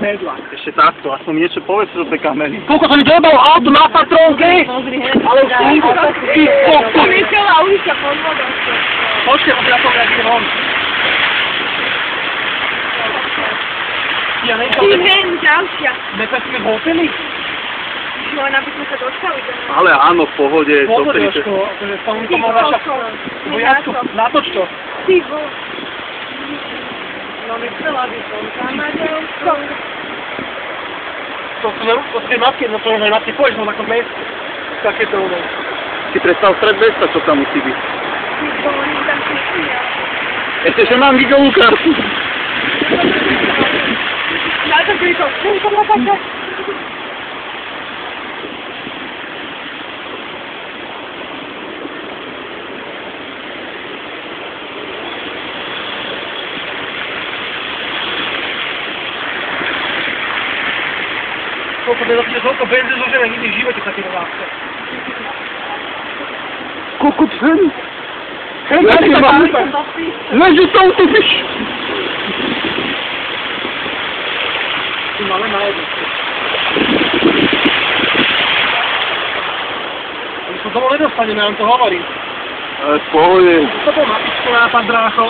Medla. Ešte takto, aspoň niečo povedz do tej kamery. Koľko som mi dojebal auto na patrónke? Ale už ty kokos. Myšela ulica pod vodou. Počkej, ja to vrátim von. Ja nejsem... Ty hen, ďalšia. Nepesme v hoteli? No, aby sme sa dostali. Ale áno, v pohode. Pohode, Jožko, akože to má naša... Vojacku, natoč to. Ty vo. No, nechcela by som tam na ďalšom. To sú tie matky, no to je matky, pôjdeš no ako mest. Takéto ono. Si predstav stred mesta, čo tam musí byť. Ty vo, oni tam kričia. Ešte, že mám gigovú kartu. Daj to kriko. Kriko, napáča. Koľko benzín zožene nikdy v živote sa tým láska. Koľko ten? Hej, mám. Leži sa utopíš. Ty máme na jedno. My sa domov nedostaneme, ja vám to hovorím. Ale v pohode. To bol matičko na pán Drácho.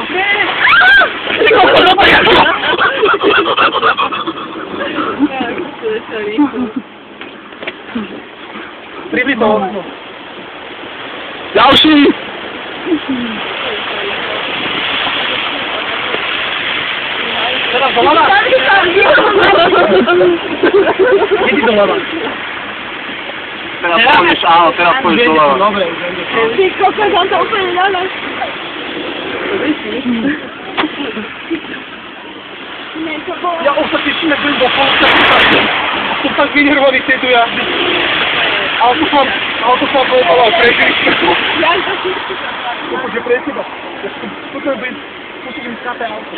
Pribli to okno. Ďalší! Teraz doľava? Kde ti doľava? Teraz pôjdeš, áno, teraz pôjdeš doľava. Dobre, Ty kokos, on to úplne ľala. Ne, to bolo. ja už sa teším, jak budem do polka. Som tak vynervovaný z tejto jazdy. Auto som povedala aj prežili. Ja to si Že pre teba. Musím skápe auto.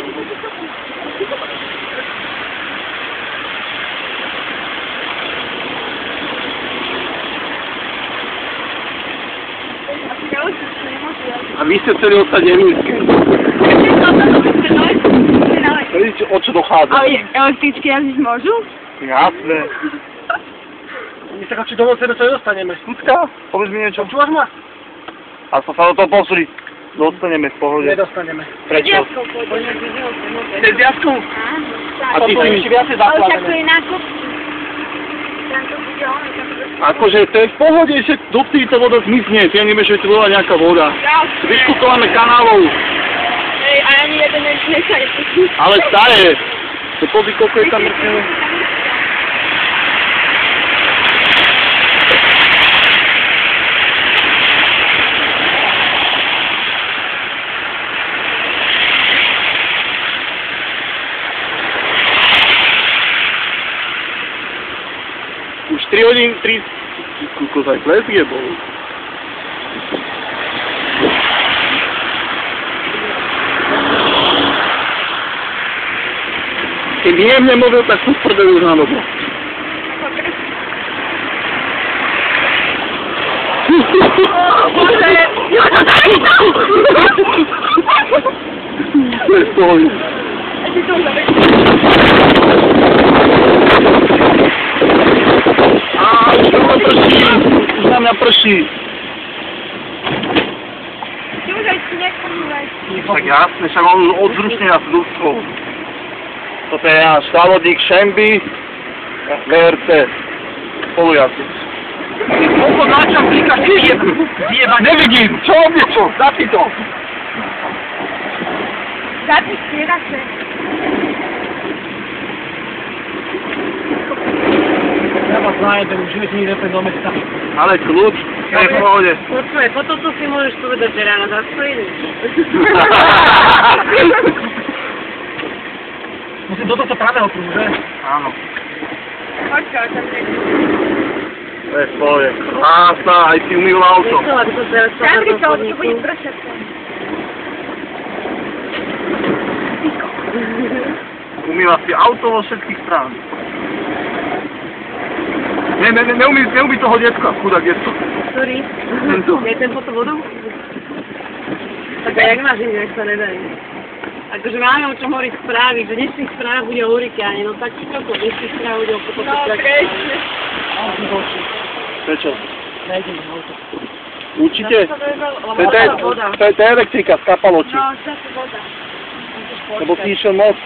A vy ste chceli ostať Emilské. Vidíte, o čo dochádza? Ale elektrické jazdiť môžu? Jasné. My sa či do sebe sa nedostaneme. Skútka, povedz mi niečo. Počúvaš ma? A sa do toho pozri. Dostaneme v pohode. Nedostaneme. Prečo? Cez Jasku? Áno. A ty Potom si- ešte viacej Ale však to zakladené. je na kopci. Tam to bude ono, tam to bude... Akože to je v pohode, že do to voda zmizne. Ty nevieš, že tu bola nejaká voda. Vyškutkováme kanálov. Ej, a ani jeden nechaj. Ale staré. To pozri, koľko je tam mŕtveho. Už 3 hodín, 3... Kúkos aj plesk je bol. Keď jemne mobil, tak sú prdeli už na dobu. To je v pohode. Už na mňa prší. Ty už aj si nepomývaj. Tak jasne, však on odzručne nás ľudstvo. Toto je náš závodník Šemby, VRC, spolujazdec. Koľko náča klíka zjeba. Nevidím, čo mne čo, zapni to. Zapni stierače. Ja vás najebem, už než mi idete do mesta. Ale kľúč, je v pohode. Počúvaj, potom to si môžeš povedať, že ráno zaspojili. Musím do tohto pravého prúdu, že? Áno, Počkaj, tam niekto. to je v pohode. Krásna, aj si umýval auto. Nechcela by som teraz Zapni to, to chodníku. bude pršať. Umýva si auto vo všetkých strán. Neumí toho detka, chudák detko. Ktorý? Tento. Je ten pod vodou? Tak a jak máš iný, ak sa nedajú? Akože máme o čom hovoriť správy, že dnešných správ bude o hurikáne, no tak čo to dnešných správ bude o potope. No, presne. Prečo? Nejdem na auto. Určite? To je elektrika, skapalo ti. No, zase voda. Lebo si išiel moc.